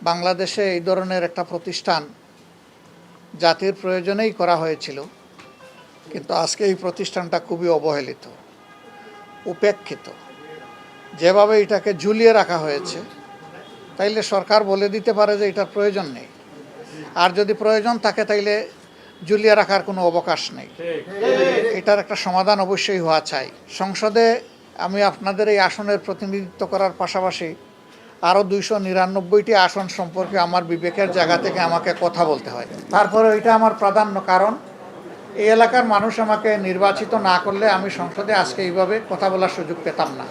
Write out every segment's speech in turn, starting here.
বাংলাদেশে এই ধরনের একটা প্রতিষ্ঠান জাতির প্রয়োজনেই করা হয়েছিল, কিন্তু আজকে এই প্রতিষ্ঠানটা খুবই অবহেলিত, উপেক্ষিত। যেভাবে এটাকে ঝুলিয়ে রাখা হয়েছে, তাইলে সরকার বলে দিতে পারে যে এটার প্রয়োজন নেই, আর যদি প্রয়োজন থাকে তাইলে ঝুলিয়ে রাখার কোনো অবকাশ নেই। এটার একটা সমাধান অবশ্যই হওয়া চাই। সংসদে আমি আপনাদের এই আসনের প্রতিনিধিত্ব করার পাশাপাশি আরও 299টি আসন সম্পর্কে আমার বিবেকের জায়গা থেকে আমাকে কথা বলতে হয়। তারপরে এটা আমার প্রাধান্য, কারণ এই এলাকার মানুষ আমাকে নির্বাচিত না করলে আমি সংসদে আজকে এইভাবে কথা বলার সুযোগ পেতাম না।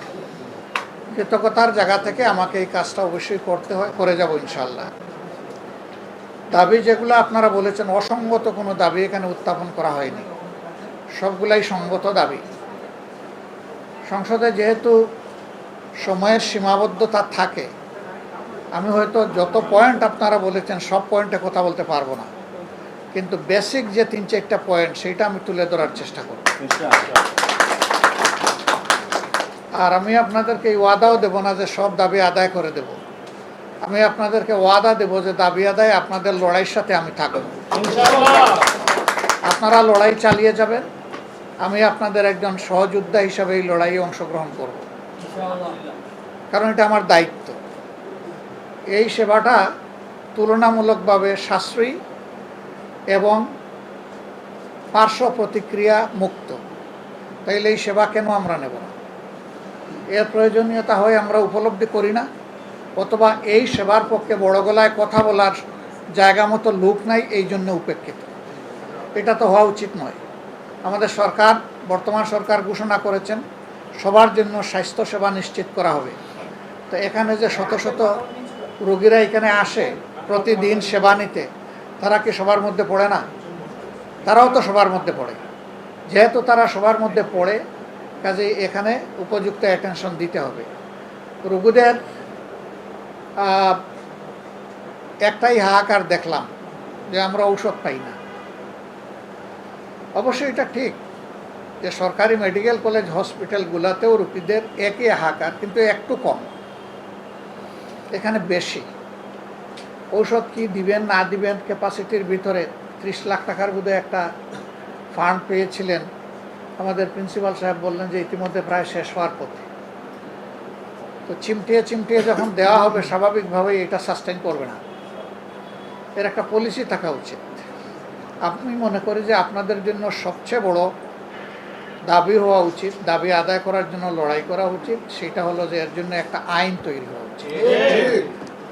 কৃতজ্ঞতার জায়গা থেকে আমাকে এই কাজটা অবশ্যই করতে হয়, করে যাব ইনশাল্লাহ। দাবি যেগুলো আপনারা বলেছেন, অসঙ্গত কোনো দাবি এখানে উত্থাপন করা হয়নি, সবগুলাই সঙ্গত দাবি। সংসদে যেহেতু সময়ের সীমাবদ্ধতা থাকে, আমি হয়তো যত পয়েন্ট আপনারা বলেছেন সব পয়েন্টে কথা বলতে পারবো না, কিন্তু বেসিক যে 3-4টা পয়েন্ট সেইটা আমি তুলে ধরার চেষ্টা করব। আর আমি আপনাদেরকে এই ওয়াদাও দেব না যে সব দাবি আদায় করে দেব। আমি আপনাদেরকে ওয়াদা দেব যে দাবি আদায় আপনাদের লড়াইয়ের সাথে আমি থাকব। আপনারা লড়াই চালিয়ে যাবেন, আমি আপনাদের একজন সহযোদ্ধা হিসাবে এই লড়াইয়ে অংশগ্রহণ করব, কারণ এটা আমার দায়িত্ব। এই সেবাটা তুলনামূলকভাবে সাশ্রয়ী এবং পার্শ্ব প্রতিক্রিয়া মুক্ত, তাইলে এই সেবা কেন আমরা নেব না? এর প্রয়োজনীয়তা হয় আমরা উপলব্ধি করি না, অথবা এই সেবার পক্ষে বড় গলায় কথা বলার জায়গা মতো লোক নাই, এই জন্য উপেক্ষিত। এটা তো হওয়া উচিত নয়। আমাদের সরকার, বর্তমান সরকার ঘোষণা করেছেন সবার জন্য স্বাস্থ্যসেবা নিশ্চিত করা হবে। তো এখানে যে শত শত রোগীরা এখানে আসে প্রতিদিন সেবা নিতে, তারা কি সবার মধ্যে পড়ে না? তারাও তো সবার মধ্যে পড়ে। যেহেতু তারা সবার মধ্যে পড়ে, কাজেই এখানে উপযুক্ত অ্যাটেনশন দিতে হবে। রোগীদের একটাই হাহাকার দেখলাম যে আমরা ঔষধ পাই না। অবশ্যই এটা ঠিক যে সরকারি মেডিকেল কলেজ হসপিটালগুলোতেও রোগীদের একই হাহাকার, কিন্তু একটু কম, এখানে বেশি। ঔষধ কি দিবেন না দিবেন, ক্যাপাসিটির ভিতরে 30 লাখ টাকার বোধহয় একটা ফান্ড পেয়েছিলেন। আমাদের প্রিন্সিপাল সাহেব বললেন যে ইতিমধ্যে প্রায় শেষ হওয়ার পথে। তো চিমটিয়ে চিমটিয়ে যখন দেওয়া হবে, স্বাভাবিকভাবেই এটা সাস্টেন করবে না। এর একটা পলিসি থাকা উচিত। আমি মনে করি যে আপনাদের জন্য সবচেয়ে বড় দাবি হওয়া উচিত, দাবি আদায় করার জন্য লড়াই করা উচিত, সেটা হলো যে এর জন্য একটা আইন তৈরি হওয়া উচিত।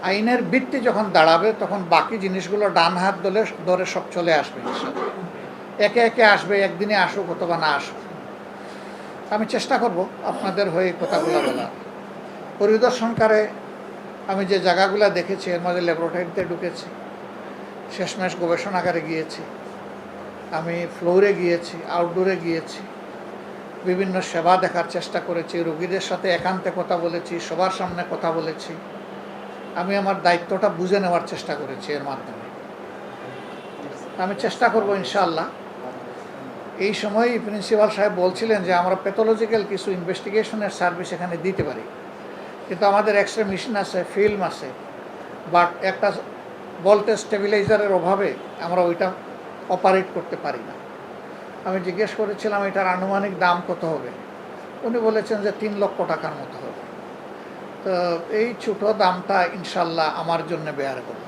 আইনের ভিত্তি যখন দাঁড়াবে, তখন বাকি জিনিসগুলো ডান হাত ধরে সব চলে আসবে, একে একে আসবে, একদিনে আসুক অথবা না আসুক। আমি চেষ্টা করব আপনাদের হয়ে কথাগুলো বলার। পরিদর্শনকারে আমি যে জায়গাগুলো দেখেছি, এর মধ্যে ল্যাবরেটরিতে ঢুকেছি, শেষমেশ গবেষণাগারে গিয়েছি, আমি ফ্লোরে গিয়েছি, আউটডোরে গিয়েছি, বিভিন্ন সেবা দেখার চেষ্টা করেছি, রোগীদের সাথে একান্তে কথা বলেছি, সবার সামনে কথা বলেছি। আমি আমার দায়িত্বটা বুঝে নেওয়ার চেষ্টা করেছি এর মাধ্যমে। আমি চেষ্টা করব ইনশাআল্লাহ। এই সময়ই প্রিন্সিপাল সাহেব বলছিলেন যে আমরা প্যাথোলজিক্যাল কিছু ইনভেস্টিগেশনের সার্ভিস এখানে দিতে পারি, কিন্তু আমাদের এক্সরে মেশিন আছে, ফিল্ম আছে, বাট একটা ভোল্টেজ স্টেবিলাইজারের অভাবে আমরা ওইটা অপারেট করতে পারি না। আমি জিজ্ঞেস করেছিলাম এটার আনুমানিক দাম কত হবে, উনি বলেছেন যে 3 লক্ষ টাকার মতো হবে। তো এই ছোটো দামটা ইনশাল্লাহ আমার জন্য বেয়ার করবে।